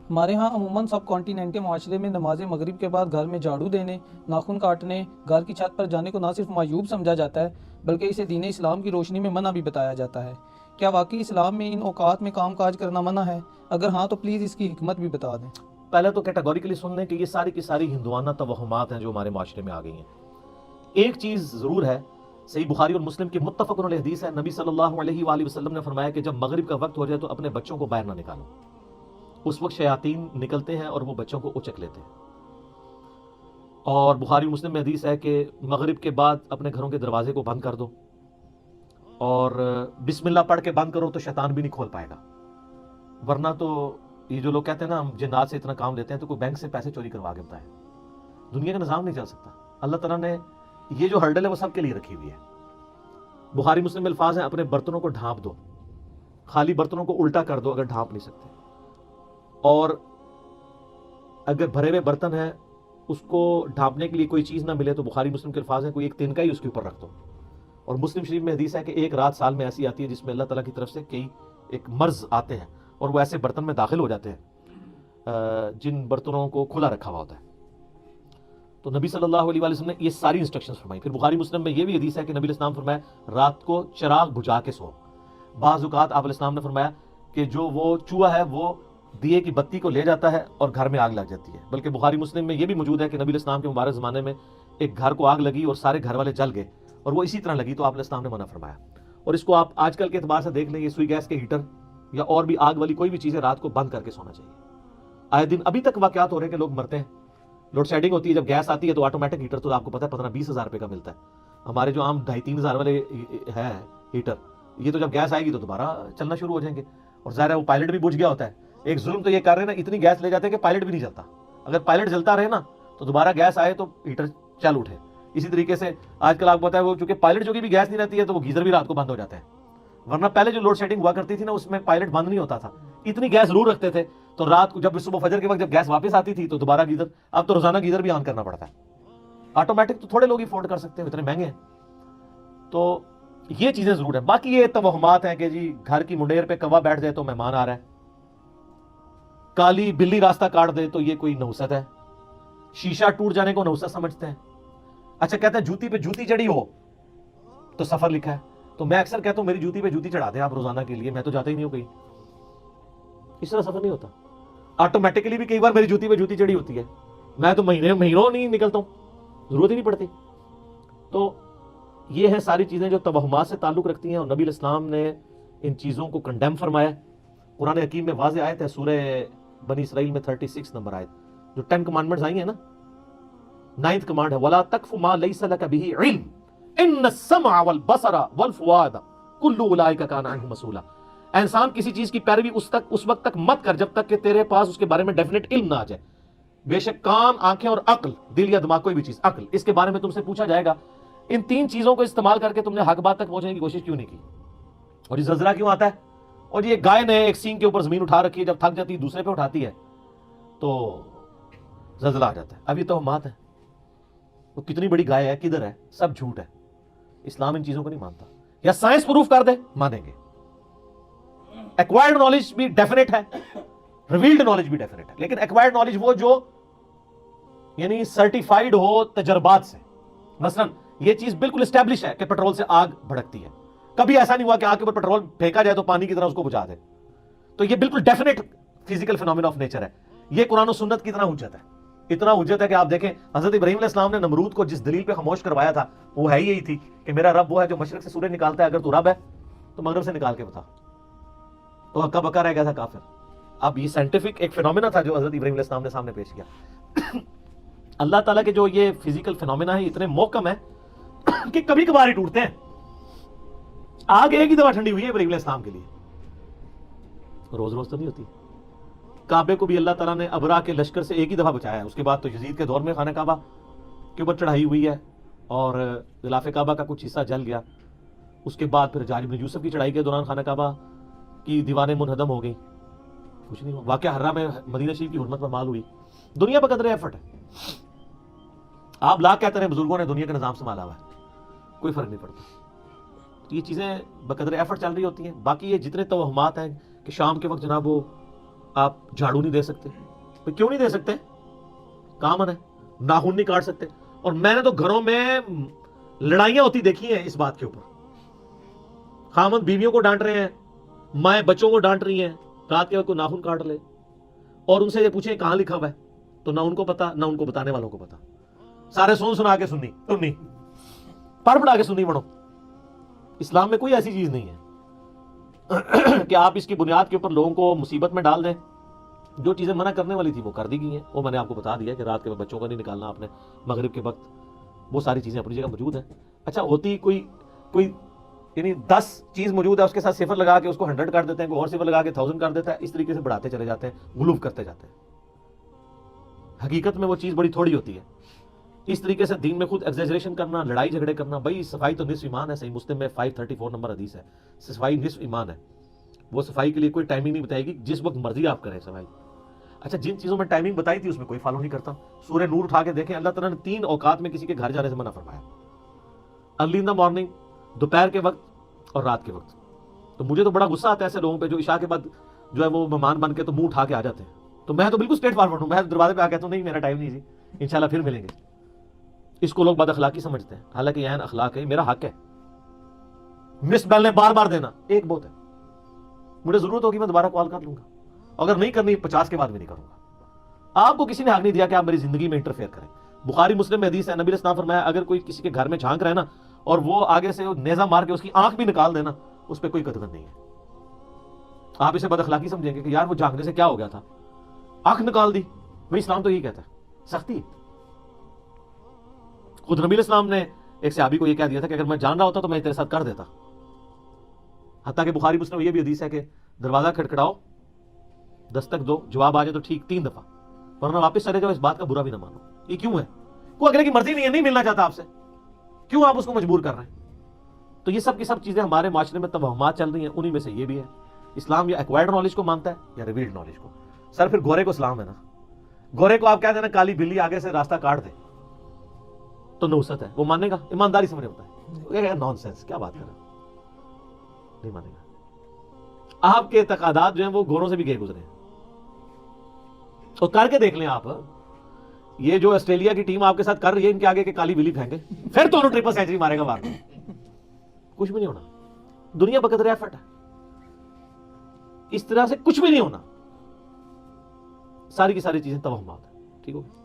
ہمارے ہاں عموماً سب کانٹیننٹ کے معاشرے میں نماز مغرب کے بعد گھر میں جھاڑو دینے، ناخن کاٹنے، گھر کی چھت پر جانے کو نہ صرف معیوب سمجھا جاتا ہے بلکہ اسے دین اسلام کی روشنی میں منع بھی بتایا جاتا ہے۔ کیا واقعی اسلام میں ان اوقات میں کام کاج کرنا منع ہے؟ اگر ہاں تو پلیز اس کی حکمت بھی بتا دیں۔ پہلے تو کیٹیگوریکلی سن لیں کہ یہ ساری کی ساری ہندوانہ توہمات ہیں جو ہمارے معاشرے میں آ گئی ہیں۔ ایک چیز ضرور ہے، صحیح بخاری اور مسلم کی متفق علیہ حدیث ہے، نبی صلی اللہ علیہ وآلہ وسلم نے فرمایا کہ جب مغرب کا وقت ہو جائے تو اپنے بچوں کو باہر نہ نکالو۔ اس وقت شیاطین نکلتے ہیں اور وہ بچوں کو اچک لیتے ہیں۔ اور بخاری مسلم میں حدیث ہے کہ مغرب کے بعد اپنے گھروں کے دروازے کو بند کر دو اور بسم اللہ پڑھ کے بند کرو تو شیطان بھی نہیں کھول پائے گا، ورنہ تو یہ جو لوگ کہتے ہیں نا ہم جنات سے اتنا کام لیتے ہیں تو کوئی بینک سے پیسے چوری کروا کے بتائے، دنیا کا نظام نہیں چل سکتا۔ اللہ تعالیٰ نے یہ جو ہرڈل ہے وہ سب کے لیے رکھی ہوئی ہے۔ بخاری مسلم میں الفاظ ہیں، اپنے برتنوں کو ڈھانپ دو، خالی برتنوں کو الٹا کر دو اگر ڈھانپ نہیں سکتے، اور اگر بھرے ہوئے برتن ہیں اس کو ڈھانپنے کے لیے کوئی چیز نہ ملے تو بخاری مسلم کے الفاظ ہیں کوئی ایک تنکا ہی اس کے اوپر رکھ دو۔ اور مسلم شریف میں حدیث ہے کہ ایک رات سال میں ایسی آتی ہے جس میں اللہ تعالیٰ کی طرف سے کئی ایک مرض آتے ہیں اور وہ ایسے برتن میں داخل ہو جاتے ہیں جن برتنوں کو کھلا رکھا ہوا ہوتا ہے۔ تو نبی صلی اللہ علیہ وسلم نے یہ ساری انسٹرکشنز فرمائی۔ پھر بخاری مسلم میں یہ بھی حدیث ہے کہ نبی علیہ السلام فرمایا رات کو چراغ بجھا کے سو۔ بعض اوقات آپ علیہ السلام نے فرمایا کہ جو وہ چوہا ہے وہ دیے کی بتی کو لے جاتا ہے اور گھر میں آگ لگ جاتی ہے۔ بلکہ بخاری مسلم میں یہ بھی موجود ہے کہ نبی علیہ السلام کے مبارک زمانے میں ایک گھر کو آگ لگی اور سارے گھر والے جل گئے اور وہ اسی طرح لگی تو آپ علیہ السلام نے منع فرمایا۔ اور اس کو آپ آج کل کے اعتبار سے دیکھ لیں، یہ سوئی گیس کے ہیٹر یا اور بھی آگ والی کوئی بھی چیزیں رات کو بند کر کے سونا چاہیے۔ آئے دن ابھی تک واقعات ہو رہے ہیں کہ لوگ مرتے ہیں، لوڈ شیڈنگ ہوتی ہے، جب گیس آتی ہے تو آٹومیٹک ہیٹر تو آپ کو پتا ہے 15-20 ہزار روپے کا ملتا ہے۔ ہمارے جو عام 2,500-3 ہزار والے ہے ہیٹر، یہ تو جب گیس آئے گی تو دوبارہ چلنا شروع ہو جائیں گے، اور ظاہر ہے وہ پائلٹ بھی بجھ گیا ہوتا ہے۔ ایک ظلم تو یہ کر رہے ہیں نا، اتنی گیس لے جاتے ہیں کہ پائلٹ بھی نہیں چلتا۔ اگر پائلٹ جلتا رہے نا تو دوبارہ گیس آئے تو ہیٹر چل اٹھے۔ اسی طریقے سے آج کل آپ کو پتا ہے وہ چونکہ پائلٹ جو کہ بھی گیس نہیں رہتی ہے تو وہ گیزر بھی رات کو بند ہو جاتا ہے، ورنہ پہلے جو لوڈ شیڈنگ ہوا کرتی تھی نا اس میں پائلٹ بند نہیں ہوتا تھا، اتنی گیس ضرور رکھتے تھے تو رات کو جب صبح فجر کے وقت جب گیس واپس آتی تھی تو دوبارہ گیزر، اب تو روزانہ گیزر بھی آن کرنا پڑتا ہے۔ آٹومیٹک تو تھوڑے لوگ ہی افورڈ کر سکتے ہیں، اتنے مہنگے ہیں۔ تو یہ چیزیں ضرور ہیں۔ باقی یہ توہمات ہیں کہ جی گھر کی منڈیر پہ کوا بیٹھ جائے تو مہمان آ رہا ہے، کالی بلی راستہ کاٹ دے تو یہ کوئی نحوست ہے، شیشہ ٹوٹ جانے کو نحوست سمجھتے ہیں۔ اچھا کہتے ہیں جوتی پہ جوتی چڑھی ہو تو سفر لکھا ہے، تو میں اکثر کہتا ہوں میری جوتی پہ جوتی چڑھا دیں آپ روزانہ کے لیے، میں تو جاتا ہی نہیں ہوں کہیں، اس طرح سفر نہیں ہوتا۔ آٹومیٹکلی بھی کئی بار میری جوتی پہ جوتی چڑھی ہوتی ہے، میں تو مہینوں نہیں نکلتا ہوں، ضرورت ہی نہیں پڑتی۔ تو یہ ہے ساری چیزیں جو توہمات سے تعلق رکھتی ہیں، اور نبی علیہ السلام نے ان چیزوں کو کنڈیم فرمایا۔ قرآن حکیم میں واضح آیت ہے، سورہ بنی اسرائیل میں 36 نمبر آیت، جو 10 کمانڈمنٹس آئی ہیں نا، 9th کمانڈ ہے وَلَا تَقْفُ مَا لَيْسَ لَكَ بِهِ عِلْمٌ إِنَّ السَّمْعَ وَالْبَصَرَ وَالْفُؤَادَ كُلُّ أُولَٰئِكَ كَانَ عَنْهُ مسؤولا۔ اے انسان کسی چیز کی پیروی اس وقت تک مت کر جب تک کہ تیرے پاس اس کے بارے میں ڈیفینیٹ علم نہ آ جائے۔ بے شک کان، آنکھیں اور عقل، دل یا دماغ کوئی بھی چیز، عقل، اس کے بارے میں تم سے پوچھا جائے گا۔ ان 3 چیزوں کو استعمال کر کے تم نے حق بات تک پہنچنے کی کوشش کیوں نہیں کی؟ اور یہ زلزلہ کیوں آتا ہے؟ اور یہ گائے نے ایک سینگ کے اوپر زمین اٹھا رکھی ہے، جب تھک جاتی ہے دوسرے پہ اٹھاتی ہے تو زلزلہ آ جاتا ہے۔ اب یہ توہمات ہے، وہ کتنی بڑی گائے ہے، کدھر ہے، سب جھوٹ ہے۔ اسلام ان چیزوں کو نہیں مانتا۔ یا سائنس پروف کر دے مانیں گے، ایکوائرڈ نالج بھی ڈیفینیٹ ہے، ریویلڈ نالج بھی ڈیفینیٹ ہے، لیکن ایکوائرڈ نالج وہ جو یعنی سرٹیفائیڈ ہو تجربات سے۔ مثلا یہ چیز بالکل اسٹیبلش ہے کہ پیٹرول سے آگ بھڑکتی ہے، کبھی ایسا نہیں ہوا کہ آگ کے اوپر پیٹرول پھینکا جائے تو پانی کی طرح اس کو بجھا دے، تو یہ بالکل definite physical phenomena of nature ہے۔ یہ قرآن و سنت کی اتنا حجت ہے، اتنا حجت ہے کہ آپ دیکھیں حضرت ابراہیم علیہ السلام نے نمرود کو جس دلیل پہ خاموش کروایا تھا وہ ہے یہی تھی کہ میرا رب وہ ہے جو مشرق سے سورج نکالتا ہے، اگر تو رب ہے تو مغرب سے نکال کے بتا، تو ہکا بکا رہ گیا تھا کافر۔ اب یہ سائنٹیفک ایک فینومینا تھا جو حضرت ابراہیم علیہ السلام نے سامنے پیش کیا۔ اللہ تعالیٰ کے جو یہ فزیکل فینومینا ہے اتنے محکم ہے کہ کبھی کبھار ہی ٹوٹتے ہیں۔ آگ ایک ہی دفعہ ٹھنڈی ہوئی ہے ابراہیم علیہ السلام کے لیے، روز روز تو نہیں ہوتی۔ کعبے کو بھی اللہ تعالیٰ نے ابرا کے لشکر سے ایک ہی دفعہ بچایا ہے، اس کے بعد تو یزید کے دور میں خانہ کعبہ کے اوپر چڑھائی ہوئی ہے اور غلاف کعبہ کا کچھ حصہ جل گیا، اس کے بعد پھر حجاج بن یوسف کی چڑھائی کے دوران خانہ کعبہ کی دیواریں منہدم ہو گئی، کچھ نہیں ہوا۔ واقعہ حرہ میں مدینہ شریف کی حرمت پر مال ہوئی۔ دنیا پر قدر ایفرٹ ہے، آپ لاکھ کہتے ہیں بزرگوں نے دنیا کا نظام سنبھالا ہوا ہے، کوئی فرق نہیں پڑتا۔ تو یہ چیزیں بقدر ایفرٹ چل رہی ہوتی ہیں۔ باقی یہ جتنے توہمات ہیں کہ شام کے وقت جناب وہ آپ جھاڑو نہیں دے سکتے. کیوں نہیں دے سکتے؟ کامن ہے. ناخن نہیں کاٹ سکتے. اور میں نے تو گھروں میں لڑائیاں ہوتی دیکھی ہیں اس بات کے اوپر. خامند بیویوں کو ڈانٹ رہے ہیں, مائیں بچوں کو ڈانٹ رہی ہیں, رات کے وقت کوئی ناخن کاٹ لے, اور ان سے یہ پوچھیں کہاں لکھا ہوا ہے, تو نہ ان کو پتا نہ ان کو بتانے والوں کو پتا. سارے سنا کے سننی تنی پڑھ پڑھا کے سننی بڑھو. اسلام میں کوئی ایسی چیز نہیں ہے کہ آپ اس کی بنیاد کے اوپر لوگوں کو مصیبت میں ڈال دیں. جو چیزیں منع کرنے والی تھی وہ کر دی گئی ہیں. وہ میں نے آپ کو بتا دیا کہ رات کے وقت بچوں کو نہیں نکالنا آپ نے, مغرب کے وقت, وہ ساری چیزیں اپنی جگہ موجود ہیں. اچھا ہوتی کوئی یعنی 10 چیز موجود ہے, اس کے ساتھ صفر لگا کے اس کو 100 کر دیتے ہیں, کوئی اور صفر لگا کے 1000 کر دیتا ہے, اس طریقے سے بڑھاتے چلے جاتے ہیں, غلوف کرتے جاتے ہیں. حقیقت میں وہ چیز بڑی تھوڑی ہوتی ہے. اس طریقے سے دین میں خود ایگزیجریشن کرنا, لڑائی جھگڑے کرنا. بھائی صفائی تو نصف ایمان ہے. صحیح مسلم میں 534 نمبر حدیث ہے, صفائی نصف ایمان ہے. وہ صفائی کے لیے کوئی ٹائمنگ نہیں بتائے گی, جس وقت مرضی آپ کریں صفائی. اچھا جن چیزوں میں ٹائمنگ بتائی تھی اس میں کوئی فالو نہیں کرتا. سورہ نور اٹھا کے دیکھیں, اللہ تعالیٰ نے 3 اوقات میں کسی کے گھر جانے سے منع فرمایا. ارلی ان دا مارننگ, دوپہر کے وقت, اور رات کے وقت. تو مجھے تو بڑا غصہ آتا ہے ایسے لوگوں پہ جو عشاء کے بعد جو ہے وہ مہمان بن کے تو منہ اٹھا کے آ جاتے ہیں. تو میں تو بالکل اسٹریٹ فارورڈ ہوں. میں دروازے پہ آ کہتا ہوں نہیں میرا ٹائم نہیں جی, انشاءاللہ پھر ملیں گے. اس کو لوگ بد اخلاقی سمجھتے ہیں, حالانکہ یہ اخلاق ہے, میرا حق ہے. مس بیل نے بار بار دینا ایک بہت ہے. مجھے ضرورت ہوگی میں دوبارہ کال کر لوں گا, اگر نہیں کرنی 50 کے بعد بھی نہیں کروں گا. آپ کو کسی نے حق نہیں دیا کہ آپ میری زندگی میں انٹرفیئر کریں. بخاری مسلم میں حدیث ہے, نبی علیہ السلام فرمایا اگر کوئی کسی کے گھر میں جھانک رہا ہے نا, اور وہ آگے سے نیزہ مار کے اس کی آنکھ بھی نکال دینا, اس پہ کوئی قدغن نہیں ہے. آپ اسے بد اخلاقی سمجھیں گے کہ یار وہ جھانکنے سے کیا ہو گیا تھا, آنکھ نکال دی. بھائی اسلام تو یہی کہتا ہے, سختی. خود نبی علیہ السلام نے ایک صحابی کو یہ کہہ دیا تھا کہ اگر میں جان رہا ہوتا تو میں تیرے ساتھ کر دیتا. حتیٰ کہ بخاری مسلم یہ بھی حدیث ہے کہ دروازہ کھٹکھڑاؤ, دستک دو, جواب آ جائے تو ٹھیک 3 دفعہ, ورنہ واپس چلے جاؤ. اس بات کا برا بھی نہ مانو. یہ کیوں ہے؟ کوئی اگلے کی مرضی نہیں ہے, نہیں ملنا چاہتا آپ سے, کیوں آپ اس کو مجبور کر رہے ہیں؟ تو یہ سب کی سب چیزیں ہمارے معاشرے میں توہمات چل رہی ہیں. انہی میں سے یہ بھی ہے. اسلام یا ایکوائرڈ نالج کو مانتا ہے یا ریویلڈ نالج کو. سر پھر گورے کو اسلام ہے نا, گورے کو آپ کہہ دینا کالی بلی آگے سے راستہ کاٹ دے تو نوست ہے, وہ مانے گا؟ ایمانداری سے مجھے بتائیں, نان سینس کیا بات کر رہے ہیں, نہیں مانے گا. آپ کے اعتقادات جو ہیں وہ گوروں سے بھی گئے گزرے ہیں. اور کر کے دیکھ لیں آپ, یہ جو آسٹریلیا کی ٹیم آپ کے ساتھ کر رہی ہے, ان کے آگے کے کالی بلی پھینکے, پھر دونوں ٹرپل سینچری مارے گا وار میں, کچھ بھی نہیں ہونا. دنیا بقدر ایفرٹ ہے, اس طرح سے کچھ بھی نہیں ہونا. ساری کی ساری چیزیں توہمات ہیں. ٹھیک ہو گیا.